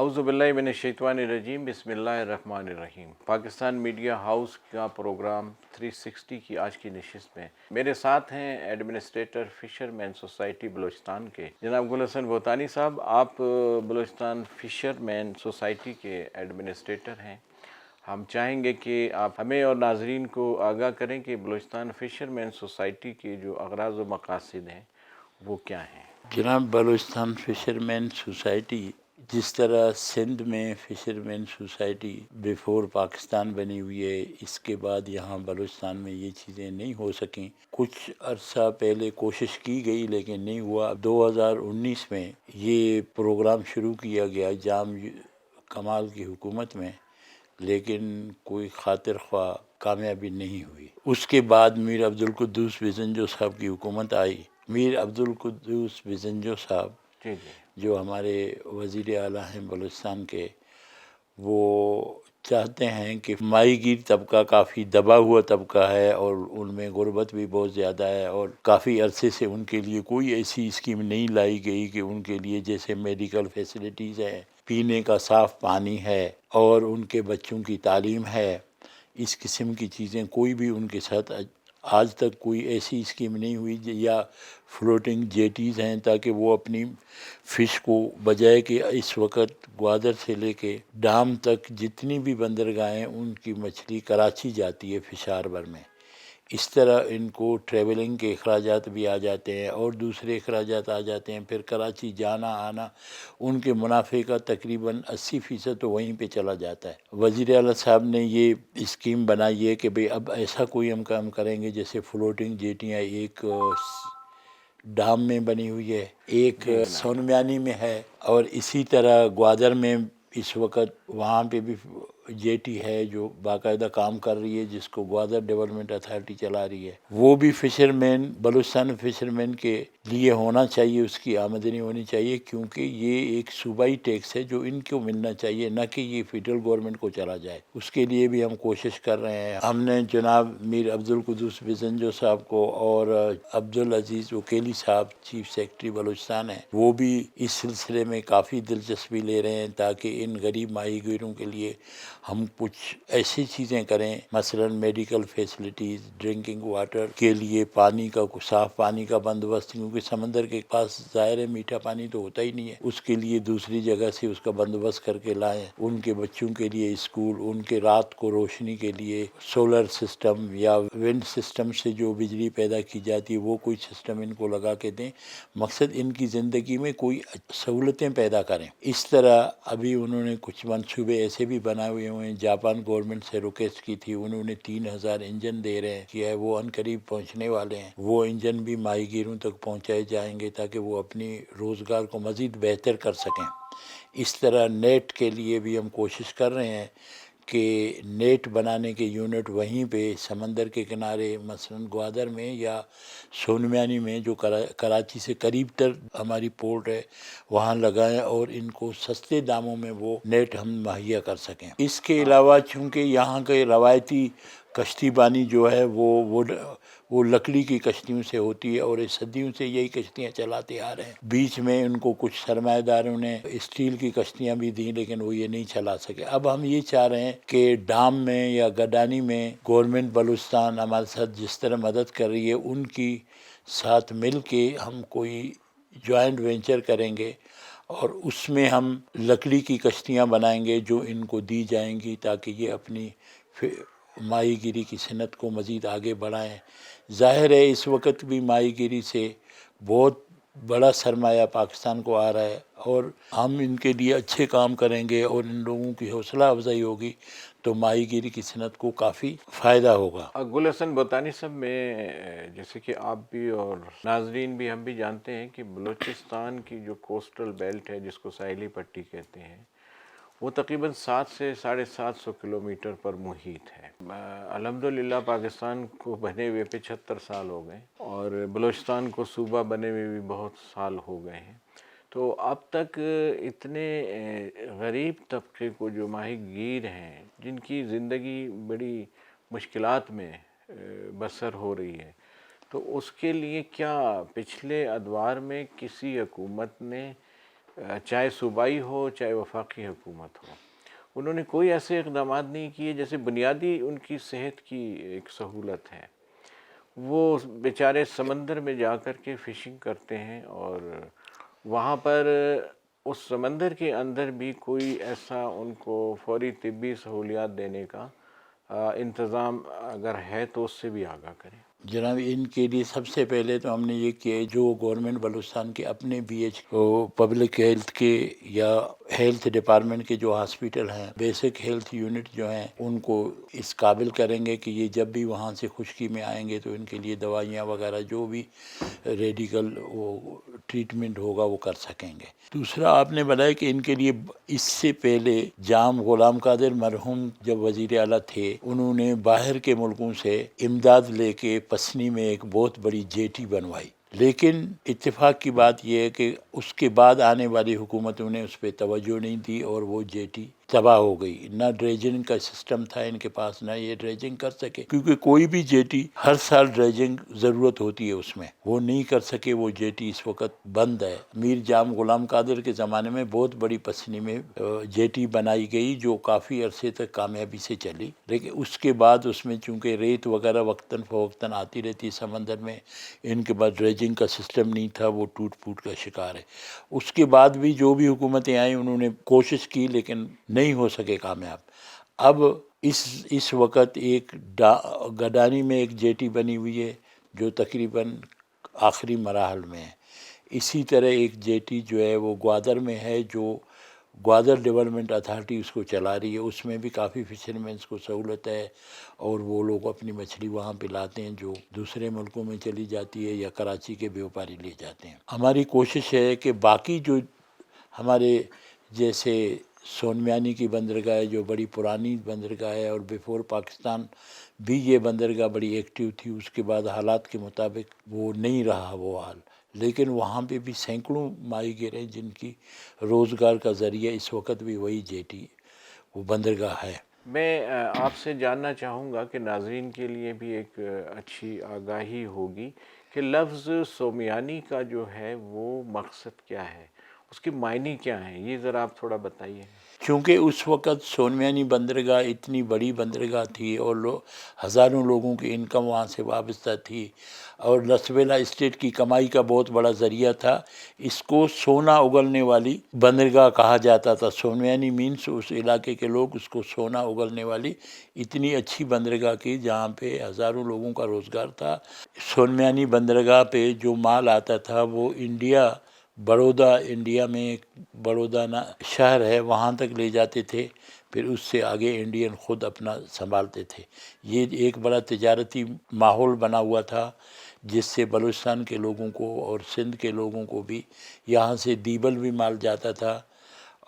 اعوذ باللہ من الشیطان الرجیم، بسم اللہ الرحمن الرحیم۔ پاکستان میڈیا ہاؤس کا پروگرام 360 کی آج کی نشست میں میرے ساتھ ہیں ایڈمنسٹریٹر فشر مین سوسائٹی بلوچستان کے جناب گل حسن بوتانی صاحب۔ آپ بلوچستان فشر مین سوسائٹی کے ایڈمنسٹریٹر ہیں۔ ہم چاہیں گے کہ آپ ہمیں اور ناظرین کو آگاہ کریں کہ بلوچستان فشر مین سوسائٹی کے جو اغراض و مقاصد ہیں وہ کیا ہیں۔ جناب، بلوچستان فشر مین سوسائٹی جس طرح سندھ میں فشر مین سوسائٹی بیفور پاکستان بنی ہوئی ہے، اس کے بعد یہاں بلوچستان میں یہ چیزیں نہیں ہو سکیں۔ کچھ عرصہ پہلے کوشش کی گئی لیکن نہیں ہوا۔ 2019 میں یہ پروگرام شروع کیا گیا جام کمال کی حکومت میں، لیکن کوئی خاطر خواہ کامیابی نہیں ہوئی۔ اس کے بعد میر عبدالقدوس بزنجو صاحب کی حکومت آئی۔ میر عبدالقدوس بزنجو صاحب جی جو ہمارے وزیر اعلیٰ ہیں بلوچستان کے، وہ چاہتے ہیں کہ ماہی گیر طبقہ کافی دبا ہوا طبقہ ہے اور ان میں غربت بھی بہت زیادہ ہے، اور کافی عرصے سے ان کے لیے کوئی ایسی اسکیم نہیں لائی گئی کہ ان کے لیے جیسے میڈیکل فیسلٹیز ہے، پینے کا صاف پانی ہے اور ان کے بچوں کی تعلیم ہے، اس قسم کی چیزیں کوئی بھی ان کے ساتھ آج تک کوئی ایسی اسکیم نہیں ہوئی۔ یا فلوٹنگ جیٹیز ہیں تاکہ وہ اپنی فش کو، بجائے کہ اس وقت گوادر سے لے کے ڈام تک جتنی بھی بندرگاہیں ان کی مچھلی کراچی جاتی ہے فش ہاربر میں، اس طرح ان کو ٹریولنگ کے اخراجات بھی آ جاتے ہیں اور دوسرے اخراجات آ جاتے ہیں، پھر کراچی جانا آنا، ان کے منافع کا تقریباً 80% تو وہیں پہ چلا جاتا ہے۔ وزیر اعلیٰ صاحب نے یہ اسکیم بنائی ہے کہ بھئی اب ایسا کوئی ہم کام کریں گے، جیسے فلوٹنگ جیٹیاں ایک ڈام میں بنی ہوئی ہے، ایک سونمیانی میں ہے، اور اسی طرح گوادر میں اس وقت وہاں پہ بھی جیٹی ہے جو باقاعدہ کام کر رہی ہے، جس کو گوادر ڈیولپمنٹ اتھارٹی چلا رہی ہے۔ وہ بھی فشر مین، بلوچستان فشر مین کے لیے ہونا چاہیے، اس کی آمدنی ہونی چاہیے، کیونکہ یہ ایک صوبائی ٹیکس ہے جو ان کو ملنا چاہیے، نہ کہ یہ فیڈرل گورنمنٹ کو چلا جائے۔ اس کے لیے بھی ہم کوشش کر رہے ہیں۔ ہم نے جناب میر عبدالقدوس بزنجو صاحب کو اور عبدالعزیز وکیلی صاحب چیف سیکرٹری بلوچستان ہیں، وہ بھی اس سلسلے میں کافی دلچسپی لے رہے ہیں تاکہ ان غریب ماہی گیروں کے لیے ہم کچھ ایسی چیزیں کریں، مثلا میڈیکل فیسلٹیز، ڈرنکنگ واٹر کے لیے پانی کا، صاف پانی کا بندوبست، کیونکہ سمندر کے پاس ظاہر ہے میٹھا پانی تو ہوتا ہی نہیں ہے، اس کے لیے دوسری جگہ سے اس کا بندوبست کر کے لائیں۔ ان کے بچوں کے لیے اسکول، ان کے رات کو روشنی کے لیے سولر سسٹم یا ونڈ سسٹم سے جو بجلی پیدا کی جاتی ہے وہ کوئی سسٹم ان کو لگا کے دیں، مقصد ان کی زندگی میں کوئی سہولتیں پیدا کریں۔ اس طرح ابھی انہوں نے کچھ منصوبے ایسے بھی بنائے ہوئے ہیں۔ جاپان گورنمنٹ سے ریکویسٹ کی تھی، انہوں نے 3000 انجن دے رہے ہیں کہ وہ عنقریب پہنچنے والے ہیں، وہ انجن بھی ماہی گیروں تک پہنچائے جائیں گے تاکہ وہ اپنی روزگار کو مزید بہتر کر سکیں۔ اس طرح نیٹ کے لیے بھی ہم کوشش کر رہے ہیں کہ نیٹ بنانے کے یونٹ وہیں پہ سمندر کے کنارے، مثلا گوادر میں یا سونمیانی میں جو کراچی سے قریب تر ہماری پورٹ ہے، وہاں لگائیں اور ان کو سستے داموں میں وہ نیٹ ہم مہیا کر سکیں۔ اس کے علاوہ چونکہ یہاں کے روایتی کشتی بانی جو ہے وہ لکڑی کی کشتیوں سے ہوتی ہے اور اس صدیوں سے یہی کشتیاں چلاتے آ رہے ہیں۔ بیچ میں ان کو کچھ سرمایہ داروں نے اسٹیل کی کشتیاں بھی دیں لیکن وہ یہ نہیں چلا سکے۔ اب ہم یہ چاہ رہے ہیں کہ ڈام میں یا گڈانی میں گورنمنٹ بلوچستان ہمارے ساتھ جس طرح مدد کر رہی ہے، ان کی ساتھ مل کے ہم کوئی جوائنٹ وینچر کریں گے اور اس میں ہم لکڑی کی کشتیاں بنائیں گے جو ان کو دی جائیں گی تاکہ یہ اپنی ماہی گیری کی صنعت کو مزید آگے بڑھائیں۔ ظاہر ہے اس وقت بھی ماہی گیری سے بہت بڑا سرمایہ پاکستان کو آ رہا ہے، اور ہم ان کے لیے اچھے کام کریں گے اور ان لوگوں کی حوصلہ افزائی ہوگی تو ماہی گیری کی صنعت کو کافی فائدہ ہوگا۔ گل حسن بوتانی صاحب، میں جیسے کہ آپ بھی اور ناظرین بھی، ہم بھی جانتے ہیں کہ بلوچستان کی جو کوسٹل بیلٹ ہے جس کو ساحلی پٹی کہتے ہیں، وہ تقریباً 700 سے 750 کلومیٹر پر محیط ہے۔ الحمدللہ پاکستان کو بنے ہوئے 75 سال ہو گئے اور بلوچستان کو صوبہ بنے ہوئے بھی بہت سال ہو گئے ہیں۔ تو اب تک اتنے غریب طبقے کو جو ماہی گیر ہیں، جن کی زندگی بڑی مشکلات میں بسر ہو رہی ہے، تو اس کے لیے کیا پچھلے ادوار میں کسی حکومت نے چاہے صوبائی ہو چاہے وفاقی حکومت ہو، انہوں نے کوئی ایسے اقدامات نہیں کیے. جیسے بنیادی ان کی صحت کی ایک سہولت ہے، وہ بیچارے سمندر میں جا کر کے فشنگ کرتے ہیں، اور وہاں پر اس سمندر کے اندر بھی کوئی ایسا ان کو فوری طبی سہولیات دینے کا انتظام اگر ہے تو اس سے بھی آگاہ کریں. جناب ان کے لیے سب سے پہلے تو ہم نے یہ کیا، جو گورنمنٹ بلوچستان کے اپنے بی ایچ پبلک ہیلتھ کے یا ہیلتھ ڈپارٹمنٹ کے جو ہاسپیٹل ہیں، بیسک ہیلتھ یونٹ جو ہیں، ان کو اس قابل کریں گے کہ یہ جب بھی وہاں سے خشکی میں آئیں گے تو ان کے لیے دوائیاں وغیرہ جو بھی ریڈیکل وہ ٹریٹمنٹ ہوگا وہ کر سکیں گے. دوسرا آپ نے بتایا کہ ان کے لیے اس سے پہلے جام غلام قادر مرحوم جب وزیر اعلیٰ تھے، انہوں نے باہر کے ملکوں سے امداد لے کے پسنی میں ایک بہت بڑی جیٹی بنوائی. لیکن اتفاق کی بات یہ ہے کہ اس کے بعد آنے والی حکومتوں نے اس پہ توجہ نہیں دی اور وہ جیٹی تباہ ہو گئی. نہ ڈریجنگ کا سسٹم تھا ان کے پاس، نہ یہ ڈریجنگ کر سکے، کیونکہ کوئی بھی جیٹی ہر سال ڈریجنگ ضرورت ہوتی ہے اس میں، وہ نہیں کر سکے. وہ جیٹی اس وقت بند ہے. میر جام غلام قادر کے زمانے میں بہت بڑی پسنی میں جیٹی بنائی گئی جو کافی عرصے تک کامیابی سے چلی، لیکن اس کے بعد اس میں چونکہ ریت وغیرہ وقتاً فوقتاً آتی رہتی سمندر میں، ان کے بعد ڈریجنگ کا سسٹم نہیں تھا، وہ ٹوٹ پھوٹ کا شکار ہے. اس کے بعد بھی جو بھی حکومتیں آئیں انہوں نے کوشش کی لیکن نہیں ہو سکے کامیاب. اب اس وقت ایک گڈانی میں ایک جیٹی بنی ہوئی ہے جو تقریباً آخری مراحل میں ہے. اسی طرح ایک جیٹی جو ہے وہ گوادر میں ہے، جو گوادر ڈیولپمنٹ اتھارٹی اس کو چلا رہی ہے. اس میں بھی کافی فشرمینس کو سہولت ہے، اور وہ لوگ اپنی مچھلی وہاں پہ لاتے ہیں جو دوسرے ملکوں میں چلی جاتی ہے یا کراچی کے بیوپاری لے جاتے ہیں. ہماری کوشش ہے کہ باقی جو ہمارے جیسے سونمیانی کی بندرگاہ ہے جو بڑی پرانی بندرگاہ ہے، اور بیفور پاکستان بھی یہ بندرگاہ بڑی ایکٹیو تھی، اس کے بعد حالات کے مطابق وہ نہیں رہا وہ حال، لیکن وہاں پہ بھی سینکڑوں ماہی گیر ہیں جن کی روزگار کا ذریعہ اس وقت بھی وہی جیٹی وہ بندرگاہ ہے. میں آپ سے جاننا چاہوں گا کہ ناظرین کے لیے بھی ایک اچھی آگاہی ہوگی کہ لفظ سومیانی کا جو ہے وہ مقصد کیا ہے، اس کے معنی کیا ہیں، یہ ذرا آپ تھوڑا بتائیے. چونکہ اس وقت سونمیانی بندرگاہ اتنی بڑی بندرگاہ تھی اور ہزاروں لوگوں کی انکم وہاں سے وابستہ تھی، اور لسبیلا اسٹیٹ کی کمائی کا بہت بڑا ذریعہ تھا. اس کو سونا اگلنے والی بندرگاہ کہا جاتا تھا. سونمیانی مینس اس علاقے کے لوگ اس کو سونا اگلنے والی اتنی اچھی بندرگاہ کی جہاں پہ ہزاروں لوگوں کا روزگار تھا. سونمیانی بندرگاہ پہ جو مال آتا تھا وہ بڑودہ انڈیا میں ایک بڑودہ شہر ہے وہاں تک لے جاتے تھے، پھر اس سے آگے انڈین خود اپنا سنبھالتے تھے. یہ ایک بڑا تجارتی ماحول بنا ہوا تھا جس سے بلوچستان کے لوگوں کو اور سندھ کے لوگوں کو بھی یہاں سے دیبل بھی مال جاتا تھا،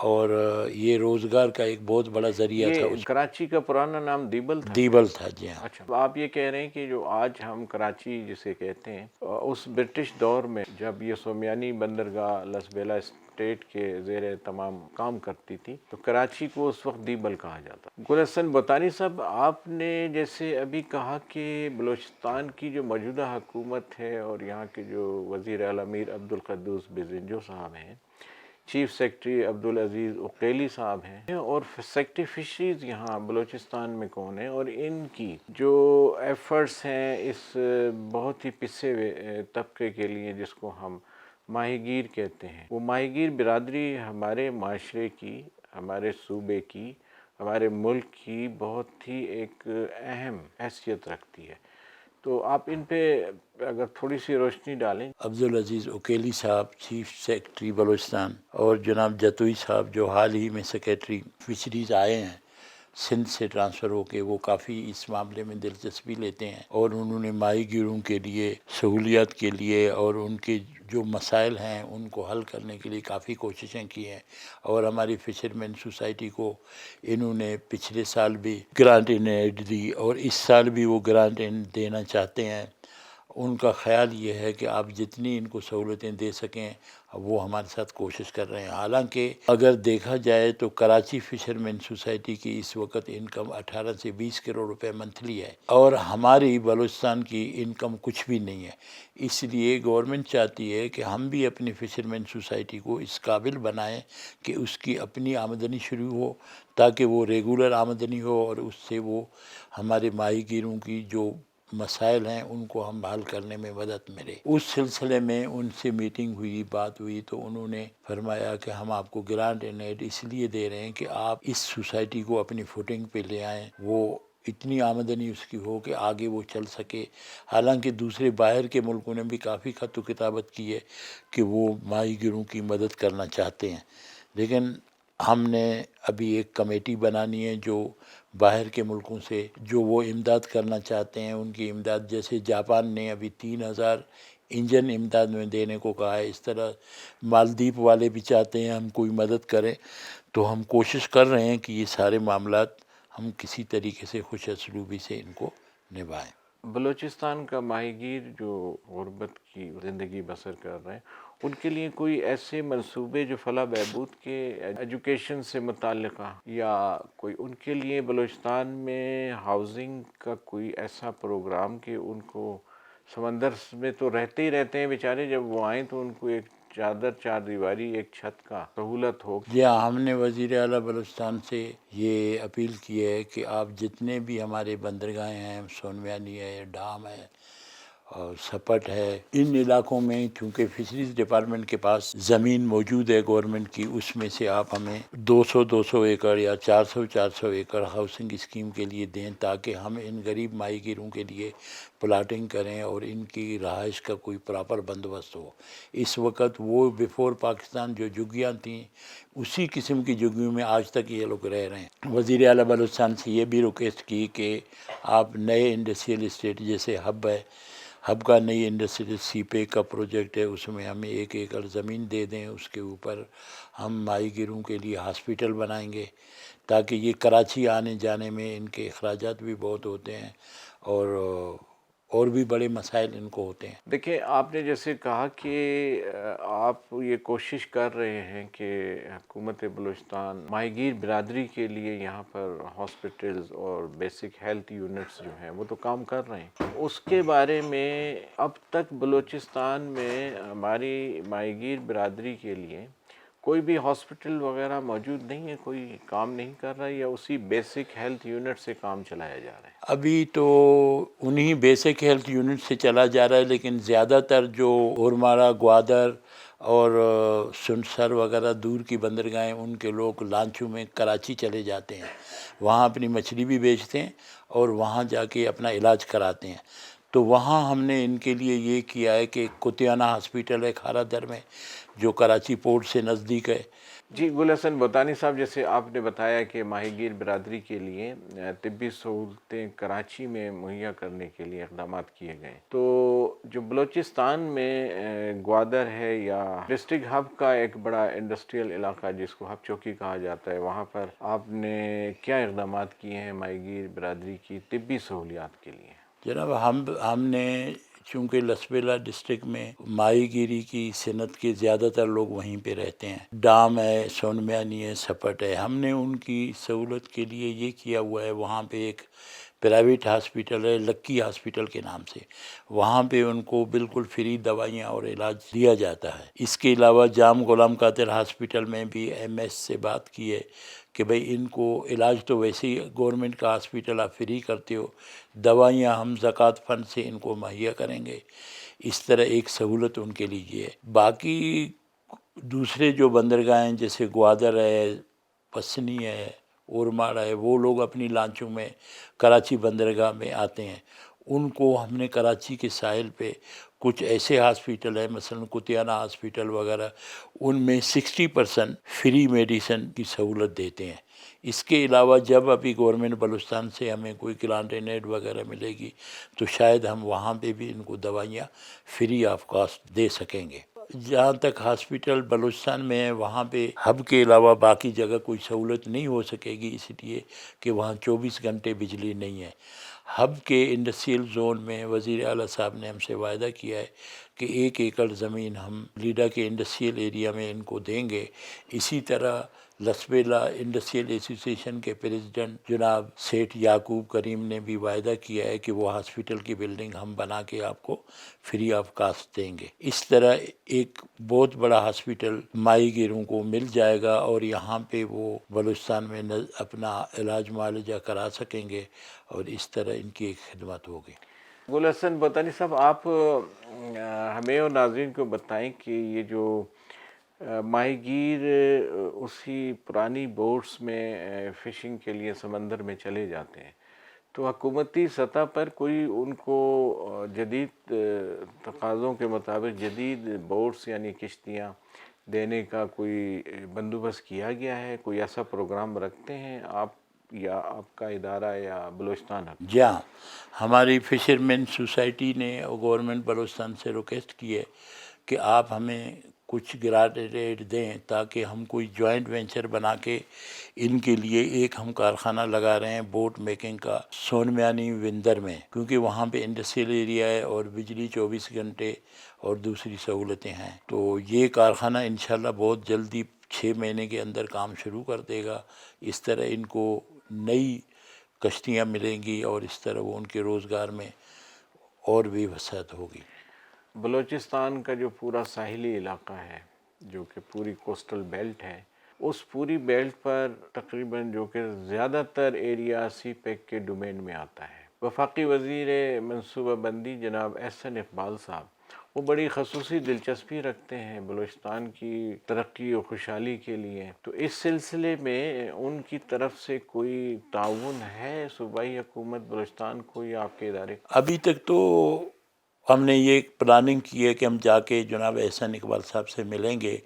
اور یہ روزگار کا ایک بہت بڑا ذریعہ تھا. یہ کراچی کا پرانا نام دیبل تھا؟ دیبل تھا، جی ہاں. اچھا، آپ یہ کہہ رہے ہیں کہ جو آج ہم کراچی جسے کہتے ہیں، اس برٹش دور میں جب یہ سومیانی بندرگاہ لسبیلا اسٹیٹ کے زیر تمام کام کرتی تھی تو کراچی کو اس وقت دیبل کہا جاتا. گل حسن بوتانی صاحب، آپ نے جیسے ابھی کہا کہ بلوچستان کی جو موجودہ حکومت ہے اور یہاں کے جو وزیر اعلیٰ میر عبدالقدوس بزنجو صاحب ہیں، چیف سیکرٹری عبدالعزیز عقیلی صاحب ہیں، اور سیکرٹری فشریز یہاں بلوچستان میں کون ہیں، اور ان کی جو ایفرٹس ہیں اس بہت ہی پسے ہوئے طبقے کے لیے جس کو ہم ماہی گیر کہتے ہیں، وہ ماہی گیر برادری ہمارے معاشرے کی، ہمارے صوبے کی، ہمارے ملک کی بہت ہی ایک اہم حیثیت رکھتی ہے. تو آپ ان پہ اگر تھوڑی سی روشنی ڈالیں. عبدالعزیز عقیلی صاحب چیف سیکرٹری بلوچستان، اور جناب جتوئی صاحب جو حال ہی میں سیکرٹری فشریز آئے ہیں سندھ سے ٹرانسفر ہو کے، وہ کافی اس معاملے میں دلچسپی لیتے ہیں، اور انہوں نے ماہی گیروں کے لیے سہولیات کے لیے اور ان کے جو مسائل ہیں ان کو حل کرنے کے لیے کافی کوششیں کی ہیں. اور ہماری فشرمین سوسائٹی کو انہوں نے پچھلے سال بھی گرانٹ ان ایڈ دی، اور اس سال بھی وہ گرانٹ ان دینا چاہتے ہیں. ان کا خیال یہ ہے کہ آپ جتنی ان کو سہولتیں دے سکیں وہ ہمارے ساتھ کوشش کر رہے ہیں۔ حالانکہ اگر دیکھا جائے تو کراچی فشرمین سوسائٹی کی اس وقت انکم 18 سے 20 کروڑ روپے منتھلی ہے، اور ہماری بلوچستان کی انکم کچھ بھی نہیں ہے۔ اس لیے گورنمنٹ چاہتی ہے کہ ہم بھی اپنی فشرمین سوسائٹی کو اس قابل بنائیں کہ اس کی اپنی آمدنی شروع ہو، تاکہ وہ ریگولر آمدنی ہو، اور اس سے وہ ہمارے ماہی گیروں کی جو مسائل ہیں ان کو ہم حل کرنے میں مدد ملے۔ اس سلسلے میں ان سے میٹنگ ہوئی، بات ہوئی، تو انہوں نے فرمایا کہ ہم آپ کو گرانٹ اینڈ ایڈ اس لیے دے رہے ہیں کہ آپ اس سوسائٹی کو اپنی فوٹنگ پہ لے آئیں، وہ اتنی آمدنی اس کی ہو کہ آگے وہ چل سکے۔ حالانکہ دوسرے باہر کے ملکوں نے بھی کافی خط و کتابت کی ہے کہ وہ ماہی گیروں کی مدد کرنا چاہتے ہیں، لیکن ہم نے ابھی ایک کمیٹی بنانی ہے جو باہر کے ملکوں سے جو وہ امداد کرنا چاہتے ہیں ان کی امداد، جیسے جاپان نے ابھی 3000 انجن امداد میں دینے کو کہا ہے، اس طرح مالدیپ والے بھی چاہتے ہیں ہم کوئی مدد کریں، تو ہم کوشش کر رہے ہیں کہ یہ سارے معاملات ہم کسی طریقے سے خوش اسلوبی سے ان کو نبھائیں۔ بلوچستان کا ماہی گیر جو غربت کی زندگی بسر کر رہے ہیں، ان کے لیے کوئی ایسے منصوبے جو فلاح بہبود کے ایجوکیشن سے متعلقہ، یا کوئی ان کے لیے بلوچستان میں ہاؤسنگ کا کوئی ایسا پروگرام کہ ان کو سمندر میں تو رہتے ہی رہتے ہیں بیچارے، جب وہ آئیں تو ان کو ایک چادر، چار دیواری، ایک چھت کا سہولت ہو؟ جی ہاں، ہم نے وزیر اعلیٰ بلوچستان سے یہ اپیل کی ہے کہ آپ جتنے بھی ہمارے بندرگاہیں ہیں، سونمیانی ہے، ڈام ہے اور سپٹ ہے، ان علاقوں میں چونکہ فشریز ڈپارٹمنٹ کے پاس زمین موجود ہے گورنمنٹ کی، اس میں سے آپ ہمیں 200 ایکڑ یا 400 ایکڑ ہاؤسنگ اسکیم کے لیے دیں، تاکہ ہم ان غریب ماہی گیروں کے لیے پلاٹنگ کریں اور ان کی رہائش کا کوئی پراپر بندوبست ہو۔ اس وقت وہ بیفور پاکستان جو جھگیاں تھیں، اسی قسم کی جھگیوں میں آج تک یہ لوگ رہ رہے ہیں۔ وزیر اعلیٰ بلوچستان سے یہ بھی ریکویسٹ کی کہ آپ نئے انڈسٹریل اسٹیٹ جیسے ہب ہے، ہب کا نئی انڈسٹریل سی پے کا پروجیکٹ ہے، اس میں ہمیں 1 ایکڑ زمین دے دیں، اس کے اوپر ہم ماہی گیروں کے لیے ہاسپیٹل بنائیں گے، تاکہ یہ کراچی آنے جانے میں ان کے اخراجات بھی بہت ہوتے ہیں، اور بھی بڑے مسائل ان کو ہوتے ہیں۔ دیکھیں، آپ نے جیسے کہا کہ آپ یہ کوشش کر رہے ہیں کہ حکومت بلوچستان ماہی گیر برادری کے لیے یہاں پر ہاسپٹلز اور بیسک ہیلتھ یونٹس جو ہیں وہ تو کام کر رہے ہیں، اس کے بارے میں اب تک بلوچستان میں ہماری ماہی گیر برادری کے لیے کوئی بھی ہاسپٹل وغیرہ موجود نہیں ہے، کوئی کام نہیں کر رہا ہے، یا اسی بیسک ہیلتھ یونٹ سے کام چلایا جا رہا ہے؟ ابھی تو انہی بیسک ہیلتھ یونٹ سے چلا جا رہا ہے، لیکن زیادہ تر جو اورمارا، گوادر اور سنسر وغیرہ دور کی بندرگاہیں، ان کے لوگ لانچوں میں کراچی چلے جاتے ہیں، وہاں اپنی مچھلی بھی بیچتے ہیں اور وہاں جا کے اپنا علاج کراتے ہیں۔ تو وہاں ہم نے ان کے لیے یہ کیا ہے کہ کتیانہ ہاسپیٹل ہے کھارا در میں، جو کراچی پورٹ سے نزدیک ہے۔ جی، گل حسن بوتانی صاحب، جیسے آپ نے بتایا کہ ماہی گیر برادری کے لیے طبی سہولتیں کراچی میں مہیا کرنے کے لیے اقدامات کیے گئے، تو جو بلوچستان میں گوادر ہے یا ڈسٹرکٹ ہب کا ایک بڑا انڈسٹریل علاقہ جس کو ہب چوکی کہا جاتا ہے، وہاں پر آپ نے کیا اقدامات کیے ہیں ماہی گیر برادری کی طبی سہولیات کے لیے؟ جناب، ہم نے چونکہ لسبیلا ڈسٹرکٹ میں ماہی گیری کی صنعت کے زیادہ تر لوگ وہیں پہ رہتے ہیں، ڈام ہے، سونمیانی ہے، سپٹ ہے، ہم نے ان کی سہولت کے لیے یہ کیا ہوا ہے، وہاں پہ ایک پرائیویٹ ہاسپیٹل ہے لکی ہاسپیٹل کے نام سے، وہاں پہ ان کو بالکل فری دوائیاں اور علاج دیا جاتا ہے۔ اس کے علاوہ جام غلام قادر ہاسپیٹل میں بھی ایم ایس سے بات کی ہے کہ بھئی ان کو علاج تو ویسے ہی گورنمنٹ کا ہاسپیٹل آپ فری کرتے ہو، دوائیاں ہم زکوٰۃ فنڈ سے ان کو مہیا کریں گے، اس طرح ایک سہولت ان کے لیے ہے۔ باقی دوسرے جو بندرگاہیں جیسے گوادر ہے، پسنی ہے، اورماڑا ہے، وہ لوگ اپنی لانچوں میں کراچی بندرگاہ میں آتے ہیں، ان کو ہم نے کراچی کے ساحل پہ کچھ ایسے ہاسپیٹل ہیں، مثلا کتیانہ ہاسپیٹل وغیرہ، ان میں 60% فری میڈیسن کی سہولت دیتے ہیں۔ اس کے علاوہ جب ابھی گورنمنٹ بلوچستان سے ہمیں کوئی گرانٹ اینڈ ایڈ وغیرہ ملے گی تو شاید ہم وہاں پہ بھی ان کو دوائیاں فری آف کاسٹ دے سکیں گے۔ جہاں تک ہاسپیٹل بلوچستان میں ہے، وہاں پہ ہب کے علاوہ باقی جگہ کوئی سہولت نہیں ہو سکے گی، اس لیے کہ وہاں 24 گھنٹے بجلی نہیں ہے۔ ہب کے انڈسٹریل زون میں وزیر اعلیٰ صاحب نے ہم سے وعدہ کیا ہے کہ 1 ایکڑ زمین ہم لیڈا کے انڈسٹریل ایریا میں ان کو دیں گے۔ اسی طرح لسبیلا انڈسٹریل ایسوسیشن کے پریزیڈنٹ جناب سیٹھ یعقوب کریم نے بھی وعدہ کیا ہے کہ وہ ہاسپٹل کی بلڈنگ ہم بنا کے آپ کو فری آف کاسٹ دیں گے۔ اس طرح ایک بہت بڑا ہاسپٹل ماہی گیروں کو مل جائے گا اور یہاں پہ وہ بلوچستان میں اپنا علاج معالجہ کرا سکیں گے اور اس طرح ان کی ایک خدمت ہوگی۔ گل حسن بطانی صاحب، آپ ہمیں اور ناظرین کو بتائیں کہ یہ جو ماہی گیر اسی پرانی بوٹس میں فشنگ کے لیے سمندر میں چلے جاتے ہیں، تو حکومتی سطح پر کوئی ان کو جدید تقاضوں کے مطابق جدید بوٹس یعنی کشتیاں دینے کا کوئی بندوبست کیا گیا ہے؟ کوئی ایسا پروگرام رکھتے ہیں آپ یا آپ کا ادارہ یا بلوچستان حکومت؟ جی ہاں، ہماری فشرمین سوسائٹی نے گورنمنٹ بلوچستان سے ریکویسٹ کی ہے کہ آپ ہمیں کچھ گرانٹ ریٹ دیں تاکہ ہم کوئی جوائنٹ وینچر بنا کے ان کے لیے ایک ہم کارخانہ لگا رہے ہیں بوٹ میکنگ کا سونمیانی وندر میں، کیونکہ وہاں پہ انڈسٹریل ایریا ہے اور بجلی 24 گھنٹے اور دوسری سہولتیں ہیں۔ تو یہ کارخانہ انشاءاللہ بہت جلدی 6 مہینے کے اندر کام شروع کر دے گا۔ اس طرح ان کو نئی کشتیاں ملیں گی اور اس طرح وہ ان کے روزگار میں اور بھی وسعت ہوگی۔ بلوچستان کا جو پورا ساحلی علاقہ ہے، جو کہ پوری کوسٹل بیلٹ ہے، اس پوری بیلٹ پر تقریباً جو کہ زیادہ تر ایریا سی پیک کے ڈومین میں آتا ہے۔ وفاقی وزیر منصوبہ بندی جناب احسن اقبال صاحب، وہ بڑی خصوصی دلچسپی رکھتے ہیں بلوچستان کی ترقی و خوشحالی کے لیے، تو اس سلسلے میں ان کی طرف سے کوئی تعاون ہے صوبائی حکومت بلوچستان کو یا آپ کے ادارے؟ ابھی تک تو ہم نے یہ پلاننگ کی ہے کہ ہم جا کے جناب احسن اقبال صاحب سے ملیں گے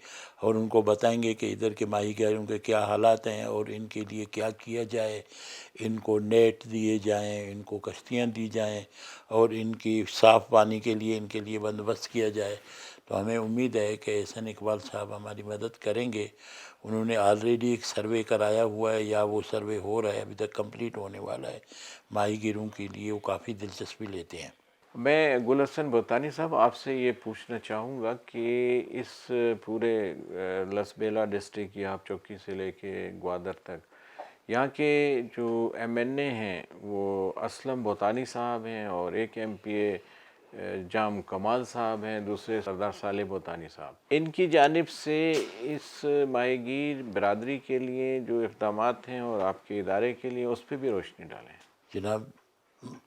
اور ان کو بتائیں گے کہ ادھر کے ماہی گیروں کے کیا حالات ہیں اور ان کے لیے کیا کیا جائے، ان کو نیٹ دیے جائیں، ان کو کشتیاں دی جائیں اور ان کی صاف پانی کے لیے ان کے لیے بندوبست کیا جائے۔ تو ہمیں امید ہے کہ احسن اقبال صاحب ہماری مدد کریں گے۔ انہوں نے آلریڈی ایک سروے کرایا ہوا ہے یا وہ سروے ہو رہا ہے، ابھی تک کمپلیٹ ہونے والا ہے۔ ماہی گیروں کے لیے وہ کافی دلچسپی لیتے ہیں۔ میں گل حسن بوتانی صاحب آپ سے یہ پوچھنا چاہوں گا کہ اس پورے لسبیلا ڈسٹرکٹ یا آپ چوکی سے لے کے گوادر تک یہاں کے جو ایم این اے ہیں وہ اسلم بوتانی صاحب ہیں اور ایک ایم پی اے جام کمال صاحب ہیں، دوسرے سردار صالح بوتانی صاحب۔ ان کی جانب سے اس ماہی گیر برادری کے لیے جو اقدامات ہیں اور آپ کے ادارے کے لیے اس پہ بھی روشنی ڈالیں۔ جناب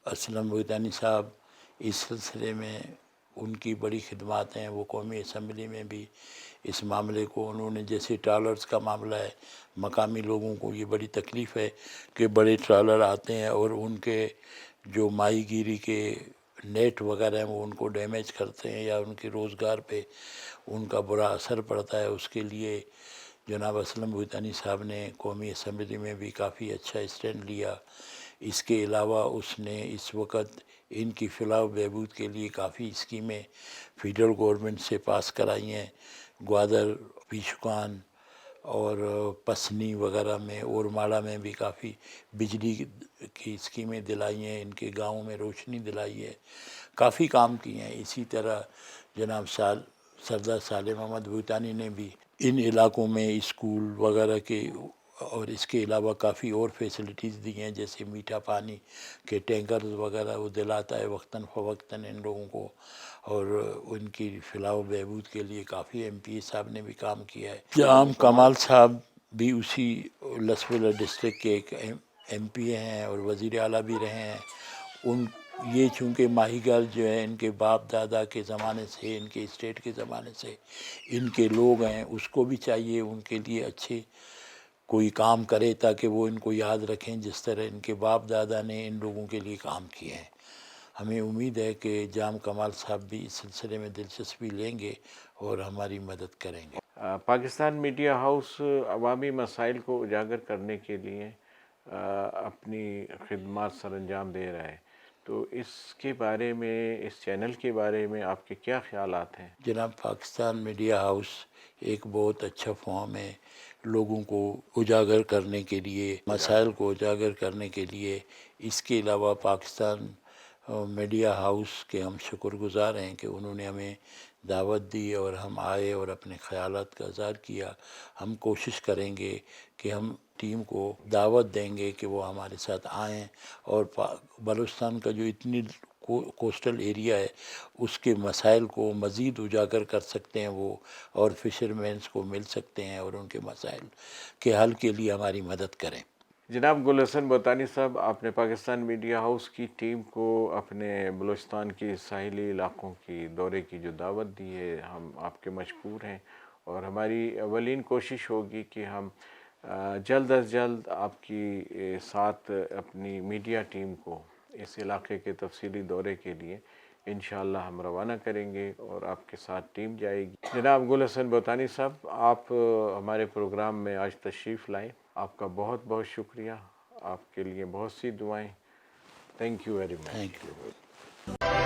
اسلم بوتانی صاحب اس سلسلے میں ان کی بڑی خدمات ہیں۔ وہ قومی اسمبلی میں بھی اس معاملے کو انہوں نے، جیسے ٹرالرز کا معاملہ ہے، مقامی لوگوں کو یہ بڑی تکلیف ہے کہ بڑے ٹرالر آتے ہیں اور ان کے جو ماہی گیری کے نیٹ وغیرہ ہیں وہ ان کو ڈیمیج کرتے ہیں یا ان کے روزگار پہ ان کا برا اثر پڑتا ہے۔ اس کے لیے جناب اسلم بوتانی صاحب نے قومی اسمبلی میں بھی کافی اچھا اسٹینڈ لیا۔ اس کے علاوہ اس نے اس وقت ان کی فلاح و بہبود کے لیے کافی اسکیمیں فیڈرل گورنمنٹ سے پاس کرائی ہیں۔ گوادر، پیشکان اور پسنی وغیرہ میں اور ماڑا میں بھی کافی بجلی کی اسکیمیں دلائی ہیں، ان کے گاؤں میں روشنی دلائی ہے، کافی کام کیے ہیں۔ اسی طرح جناب سردار صالح محمد بوتانی نے بھی ان علاقوں میں اسکول وغیرہ کے اور اس کے علاوہ کافی اور فیسلٹیز دی ہیں، جیسے میٹھا پانی کے ٹینکرز وغیرہ وہ دلاتا ہے وقتاً فوقتاً ان لوگوں کو، اور ان کی فلاح و بہبود کے لیے کافی ایم پی صاحب نے بھی کام کیا ہے۔ جام کمال صاحب بھی اسی لسبیلا ڈسٹرکٹ کے ایک ایم پی ہیں اور وزیر اعلیٰ بھی رہے ہیں۔ یہ چونکہ ماہی گیر جو ہے ان کے باپ دادا کے زمانے سے، ان کے اسٹیٹ کے زمانے سے ان کے لوگ ہیں، اس کو بھی چاہیے ان کے لیے اچھے کوئی کام کرے تاکہ وہ ان کو یاد رکھیں جس طرح ان کے باپ دادا نے ان لوگوں کے لیے کام کیے ہیں۔ ہمیں امید ہے کہ جام کمال صاحب بھی اس سلسلے میں دلچسپی لیں گے اور ہماری مدد کریں گے۔ پاکستان میڈیا ہاؤس عوامی مسائل کو اجاگر کرنے کے لیے اپنی خدمات سر انجام دے رہا ہے، تو اس کے بارے میں، اس چینل کے بارے میں آپ کے کیا خیالات ہیں؟ جناب، پاکستان میڈیا ہاؤس ایک بہت اچھا فارم ہے لوگوں کو اجاگر کرنے کے لیے، مسائل کو اجاگر کرنے کے لیے۔ اس کے علاوہ پاکستان میڈیا ہاؤس کے ہم شکر گزار ہیں کہ انہوں نے ہمیں دعوت دی اور ہم آئے اور اپنے خیالات کا اظہار کیا۔ ہم کوشش کریں گے کہ ہم ٹیم کو دعوت دیں گے کہ وہ ہمارے ساتھ آئیں، اور بلوچستان کا جو اتنی کوسٹل ایریا ہے اس کے مسائل کو مزید اجاگر کر سکتے ہیں وہ، اور فشرمینس کو مل سکتے ہیں اور ان کے مسائل کے حل کے لیے ہماری مدد کریں۔ جناب گل حسن بوتانی صاحب، آپ نے پاکستان میڈیا ہاؤس کی ٹیم کو اپنے بلوچستان کے ساحلی علاقوں کی دورے کی جو دعوت دی ہے، ہم آپ کے مشکور ہیں، اور ہماری اولین کوشش ہوگی کہ ہم جلد از جلد آپ کی ساتھ اپنی میڈیا ٹیم کو اس علاقے کے تفصیلی دورے کے لیے انشاءاللہ ہم روانہ کریں گے، اور آپ کے ساتھ ٹیم جائے گی۔ جناب گل حسن بوتانی صاحب، آپ ہمارے پروگرام میں آج تشریف لائے، آپ کا بہت بہت شکریہ، آپ کے لیے بہت سی دعائیں۔ Thank you very much. Thank you.